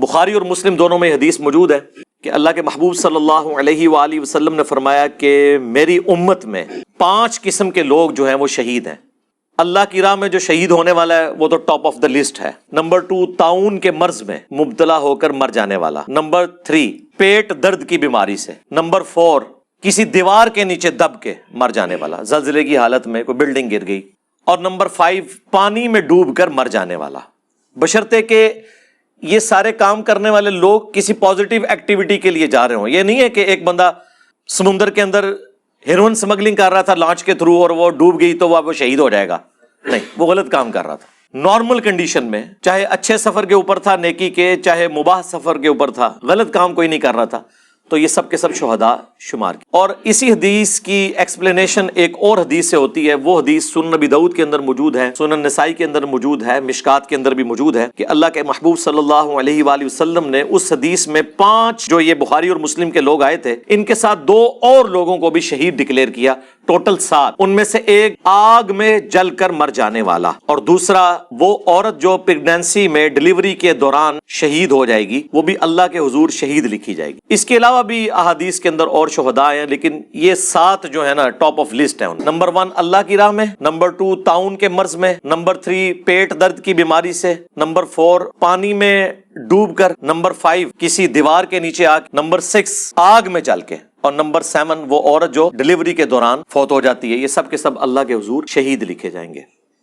بخاری اور مسلم دونوں میں حدیث موجود ہے کہ اللہ کے محبوب صلی اللہ علیہ وآلہ وسلم نے فرمایا کہ میری امت میں 5 قسم کے لوگ جو ہیں وہ شہید ہیں۔ اللہ کی راہ میں جو شہید ہونے والا ہے وہ تو ٹاپ آف دا لسٹ ہے۔ نمبر 2، طاعون کے مرض میں مبتلا ہو کر مر جانے والا۔ نمبر 3، پیٹ درد کی بیماری سے۔ نمبر 4، کسی دیوار کے نیچے دب کے مر جانے والا، زلزلے کی حالت میں کوئی بلڈنگ گر گئی۔ اور نمبر 5، پانی میں ڈوب کر مر جانے والا، بشرطے کہ یہ سارے کام کرنے والے لوگ کسی پازیٹیو ایکٹیویٹی کے لیے جا رہے ہوں۔ یہ نہیں ہے کہ ایک بندہ سمندر کے اندر ہیروئن سمگلنگ کر رہا تھا لانچ کے تھرو اور وہ ڈوب گئی تو وہ شہید ہو جائے گا، نہیں، وہ غلط کام کر رہا تھا۔ نارمل کنڈیشن میں چاہے اچھے سفر کے اوپر تھا نیکی کے، چاہے مباح سفر کے اوپر تھا، غلط کام کوئی نہیں کر رہا تھا، تو یہ سب کے سب شہداء شمار کی۔ اور اسی حدیث کی ایکسپلینیشن ایک اور حدیث سے ہوتی ہے، وہ حدیث سنن نبی داؤد کے اندر موجود ہے، سنن نسائی کے اندر موجود ہے، مشکات کے اندر بھی موجود ہے کہ اللہ کے محبوب صلی اللہ علیہ وآلہ وسلم نے اس حدیث میں 5 جو یہ بخاری اور مسلم کے لوگ آئے تھے، ان کے ساتھ 2 اور لوگوں کو بھی شہید ڈکلیئر کیا، ٹوٹل 7۔ ان میں سے ایک آگ میں جل کر مر جانے والا، اور دوسرا وہ عورت جو پریگنینسی میں ڈلیوری کے دوران شہید ہو جائے گی، وہ بھی اللہ کے حضور شہید لکھی جائے گی۔ اس کے علاوہ بھی احادیث کے اندر اور شہداء ہیں، لیکن یہ 7 جو ہے نا ٹاپ آف لسٹ ہیں۔ نمبر 1 اللہ کی راہ میں، نمبر 2 طاعون کے مرض میں، نمبر 3 پیٹ درد کی بیماری سے، نمبر 4 پانی میں ڈوب کر، نمبر 5 کسی دیوار کے نیچے نمبر 6 آگ میں جل کے، اور نمبر 7 وہ عورت جو ڈلیوری کے دوران فوت ہو جاتی ہے۔ یہ سب کے سب اللہ کے حضور شہید لکھے جائیں گے۔